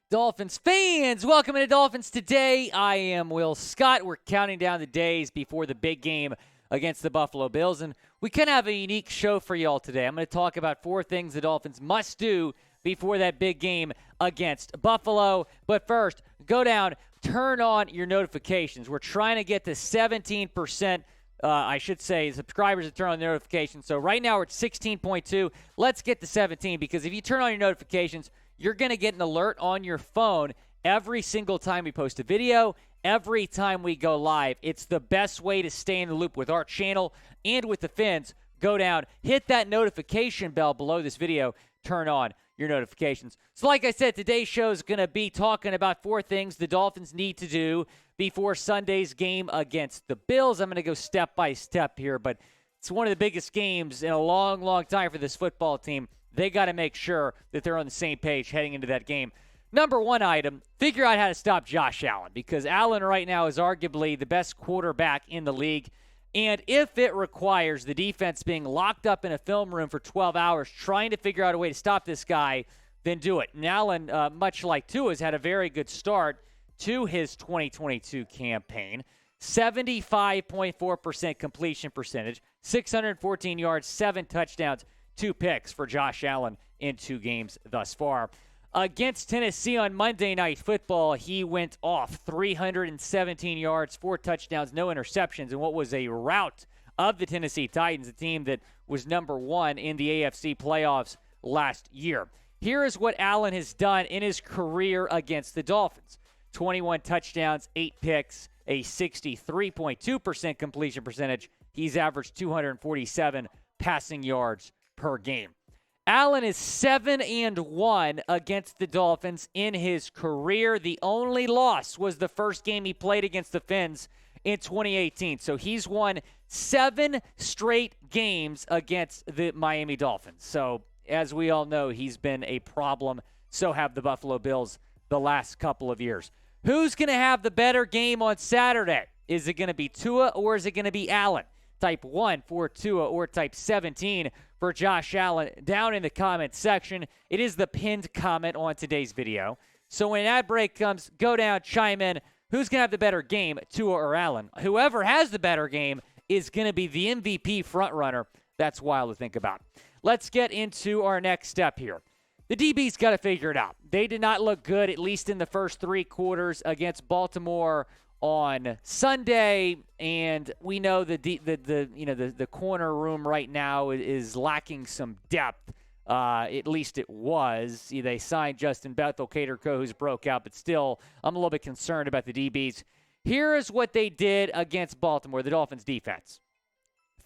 Dolphins fans, welcome to Dolphins Today. I am Will Scott. We're counting down the days before the big game against the Buffalo Bills, and we kind of have a unique show for y'all today. I'm going to talk about 4 things the Dolphins must do before that big game against Buffalo. But first, go down, turn on your notifications. We're trying to get to 17%, subscribers to turn on their notifications. So right now we're at 16.2. Let's get to 17, because if you turn on your notifications, you're going to get an alert on your phone every single time we post a video, every time we go live. It's the best way to stay in the loop with our channel and with the Fins. Go down, hit that notification bell below this video, turn on your notifications. So like I said, today's show is going to be talking about 4 things the Dolphins need to do before Sunday's game against the Bills. I'm going to go step by step here, but it's one of the biggest games in a long, long time for this football team. They got to make sure that they're on the same page heading into that game. Number 1 item, figure out how to stop Josh Allen, because Allen right now is arguably the best quarterback in the league. And if it requires the defense being locked up in a film room for 12 hours trying to figure out a way to stop this guy, then do it. And Allen, much like Tua, has had a very good start to his 2022 campaign. 75.4% completion percentage, 614 yards, 7 touchdowns, 2 picks for Josh Allen in 2 games thus far. Against Tennessee on Monday Night Football, he went off 317 yards, 4 touchdowns, no interceptions, and what was a rout of the Tennessee Titans, a team that was number 1 in the AFC playoffs last year. Here is what Allen has done in his career against the Dolphins. 21 touchdowns, 8 picks, a 63.2% completion percentage. He's averaged 247 passing yards per game. Allen is 7-1 against the Dolphins in his career. The only loss was the first game he played against the Fins in 2018. So he's won 7 straight games against the Miami Dolphins. So as we all know, he's been a problem. So have the Buffalo Bills the last couple of years. Who's going to have the better game on Saturday? Is it going to be Tua or is it going to be Allen? Type 1 for Tua or type 17 for Josh Allen down in the comments section. It is the pinned comment on today's video. So when an ad break comes, go down, chime in. Who's going to have the better game, Tua or Allen? Whoever has the better game is going to be the MVP frontrunner. That's wild to think about. Let's get into our next step here. The DB's got to figure it out. They did not look good, at least in the first 3 quarters against Baltimore on Sunday, and we know the corner room right now is lacking some depth. At least it was. They signed Justin Bethel, Cater who's broke out, but still, I'm a little bit concerned about the DBs. Here is what they did against Baltimore, the Dolphins defense.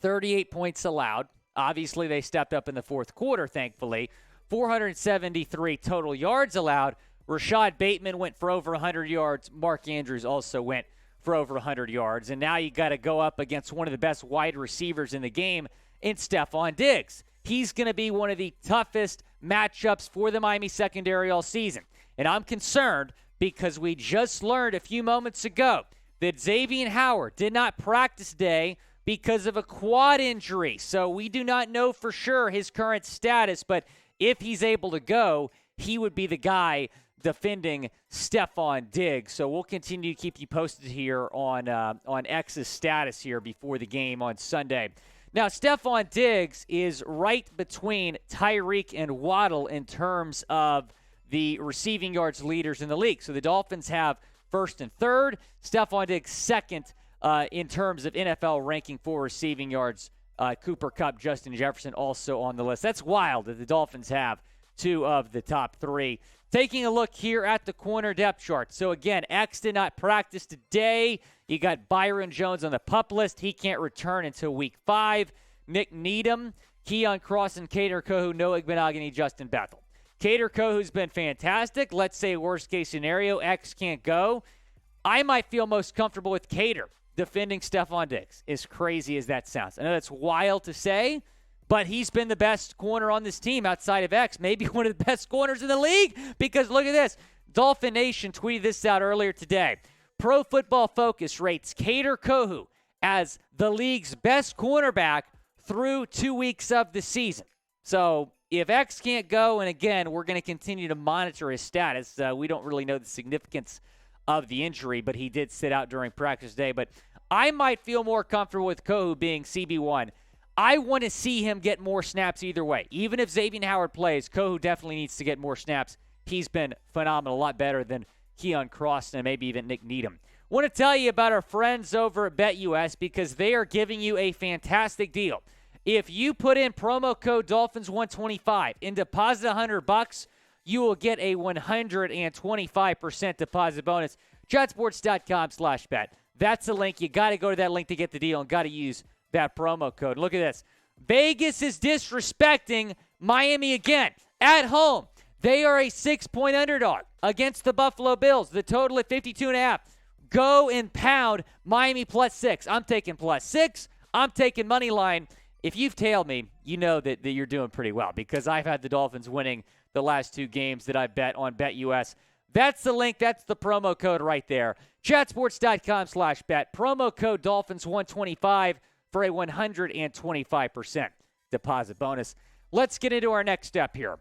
38 points allowed. Obviously, they stepped up in the fourth quarter, thankfully. 473 total yards allowed. Rashod Bateman went for over 100 yards. Mark Andrews also went for over 100 yards. And now you got to go up against one of the best wide receivers in the game in Stephon Diggs. He's going to be one of the toughest matchups for the Miami secondary all season. And I'm concerned because we just learned a few moments ago that Xavier Howard did not practice today because of a quad injury. So we do not know for sure his current status, but if he's able to go, he would be the guy defending Stephon Diggs. So we'll continue to keep you posted here on X's status here before the game on Sunday. Now, Stephon Diggs is right between Tyreek and Waddle in terms of the receiving yards leaders in the league. So the Dolphins have first and third. Stephon Diggs second in terms of NFL ranking for receiving yards. Cooper Kupp, Justin Jefferson also on the list. That's wild that the Dolphins have 2 of the top 3. Taking a look here at the corner depth chart. So again, X did not practice today. You got Byron Jones on the PUP list. He can't return until week 5. Nick Needham, Keon Cross, and Cater Kohu, Noah Igbenogany, Justin Bethel. Cater Kohu's been fantastic. Let's say worst case scenario, X can't go. I might feel most comfortable with Cater defending Stephon Diggs, as crazy as that sounds. I know that's wild to say, but he's been the best corner on this team outside of X, maybe one of the best corners in the league, because look at this. Dolphin Nation tweeted this out earlier today. Pro Football Focus rates Cater Kohu as the league's best cornerback through 2 weeks of the season. So if X can't go, and again, we're going to continue to monitor his status. We don't really know the significance of the injury, but he did sit out during practice day. But I might feel more comfortable with Kohu being CB1. I want to see him get more snaps either way. Even if Xavier Howard plays, Kohu definitely needs to get more snaps. He's been phenomenal, a lot better than Keon Cross and maybe even Nick Needham. Want to tell you about our friends over at BetUS because they are giving you a fantastic deal. If you put in promo code Dolphins125 and deposit $100, you will get a 125% deposit bonus. Jetsports.com/bet. That's the link. You got to go to that link to get the deal and got to use that promo code. Look at this. Vegas is disrespecting Miami again at home. They are a 6-point underdog against the Buffalo Bills. The total at 52.5. Go and pound Miami +6. I'm taking +6. I'm taking money line. If you've tailed me, you know that you're doing pretty well because I've had the Dolphins winning the last 2 games that I bet on BetUS. That's the link. That's the promo code right there. Chatsports.com/bet. Promo code Dolphins125 for a 125% deposit bonus. Let's get into our next step here.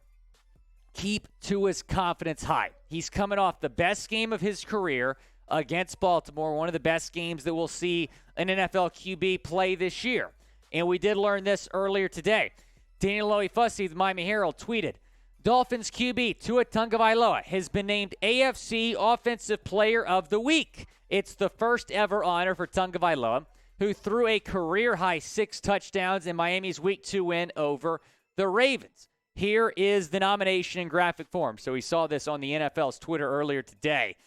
Keep Tua's confidence high. He's coming off the best game of his career against Baltimore, one of the best games that we'll see an NFL QB play this year. And we did learn this earlier today. Daniel Loifusi of the Miami Herald tweeted, Dolphins QB Tua Tagovailoa has been named AFC Offensive Player of the Week. It's the first ever honor for Tagovailoa, who threw a career-high 6 touchdowns in Miami's Week 2 win over the Ravens. Here is the nomination in graphic form. So we saw this on the NFL's Twitter earlier today.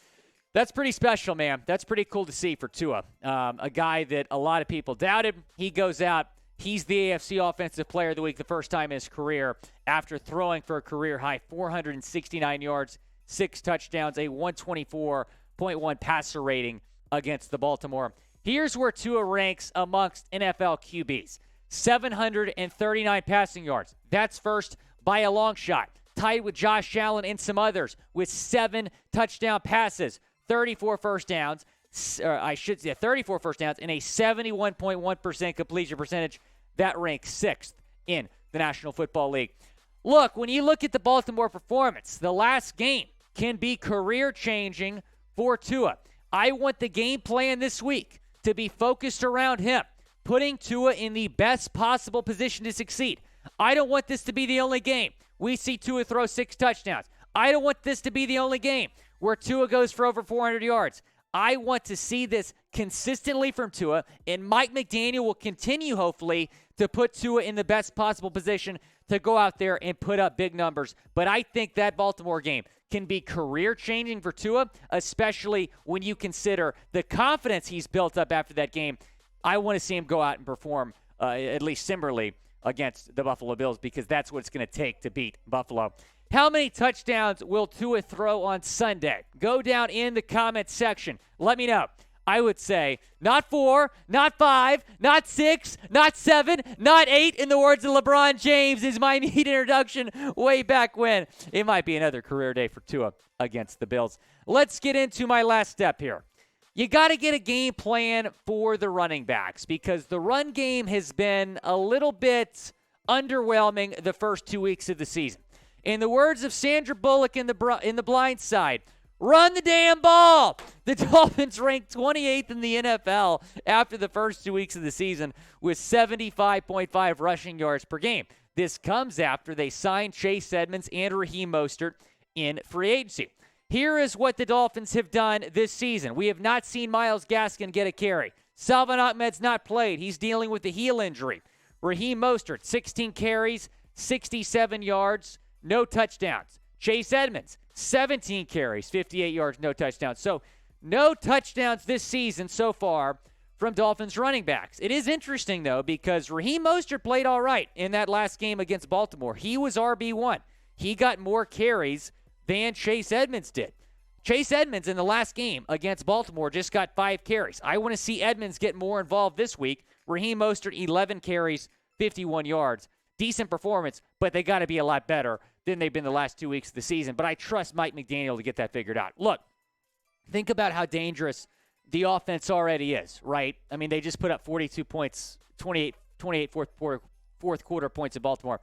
That's pretty special, man. That's pretty cool to see for Tua. A guy that a lot of people doubted. He goes out. He's the AFC Offensive Player of the Week the first time in his career after throwing for a career-high 469 yards, 6 touchdowns, a 124.1 passer rating against the Baltimore. Here's where Tua ranks amongst NFL QBs. 739 passing yards. That's first by a long shot. Tied with Josh Allen and some others with 7 touchdown passes, 34 first downs, 34 first downs, and a 71.1% completion percentage. That ranks 6th in the National Football League. Look, when you look at the Baltimore performance, the last game can be career-changing for Tua. I want the game plan this week to be focused around him, putting Tua in the best possible position to succeed. I don't want this to be the only game we see Tua throw 6 touchdowns. I don't want this to be the only game where Tua goes for over 400 yards. I want to see this consistently from Tua, and Mike McDaniel will continue, hopefully, to put Tua in the best possible position to go out there and put up big numbers. But I think that Baltimore game can be career-changing for Tua, especially when you consider the confidence he's built up after that game. I want to see him go out and perform at least similarly against the Buffalo Bills because that's what it's going to take to beat Buffalo. How many touchdowns will Tua throw on Sunday? Go down in the comments section. Let me know. I would say not 4, not 5, not 6, not 7, not 8. In the words of LeBron James is my neat introduction way back when. It might be another career day for Tua against the Bills. Let's get into my last step here. You got to get a game plan for the running backs because the run game has been a little bit underwhelming the first 2 weeks of the season. In the words of Sandra Bullock in the Blind Side, run the damn ball. The Dolphins ranked 28th in the NFL after the first 2 weeks of the season with 75.5 rushing yards per game. This comes after they signed Chase Edmonds and Raheem Mostert in free agency. Here is what the Dolphins have done this season. We have not seen Myles Gaskin get a carry. Salvon Ahmed's not played. He's dealing with a heel injury. Raheem Mostert, 16 carries, 67 yards, no touchdowns. Chase Edmonds, 17 carries, 58 yards, no touchdowns. So no touchdowns this season so far from Dolphins running backs. It is interesting, though, because Raheem Mostert played all right in that last game against Baltimore. He was RB1. He got more carries than Chase Edmonds did. Chase Edmonds in the last game against Baltimore just got 5 carries. I want to see Edmonds get more involved this week. Raheem Mostert, 11 carries, 51 yards. Decent performance, but they got to be a lot better than they've been the last 2 weeks of the season. But I trust Mike McDaniel to get that figured out. Look, think about how dangerous the offense already is, right? I mean, they just put up 42 points, 28 fourth quarter points in Baltimore.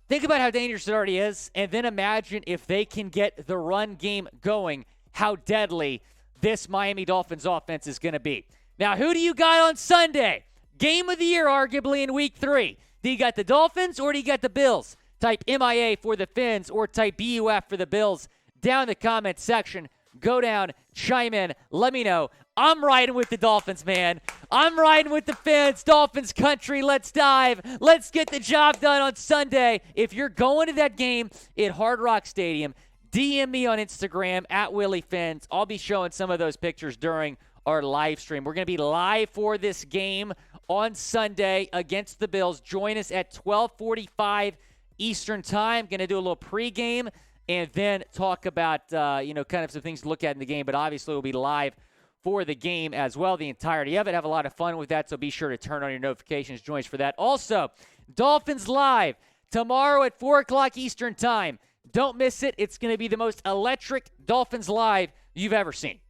Think about how dangerous it already is, and then imagine if they can get the run game going, how deadly this Miami Dolphins offense is going to be. Now, who do you got on Sunday? Game of the year, arguably, in Week 3. Do you got the Dolphins or do you got the Bills? Type MIA for the Fins or type BUF for the Bills down in the comment section. Go down, chime in, let me know. I'm riding with the Dolphins, man. I'm riding with the Fins. Dolphins country, let's dive. Let's get the job done on Sunday. If you're going to that game at Hard Rock Stadium, DM me on Instagram at WillieFins. I'll be showing some of those pictures during our live stream. We're going to be live for this game on Sunday against the Bills. Join us at 12:45 Eastern Time. Going to do a little pregame and then talk about, kind of some things to look at in the game. But obviously, we'll be live for the game as well, the entirety of it. Have a lot of fun with that, so be sure to turn on your notifications. Join us for that. Also, Dolphins Live tomorrow at 4 o'clock Eastern Time. Don't miss it. It's going to be the most electric Dolphins Live you've ever seen.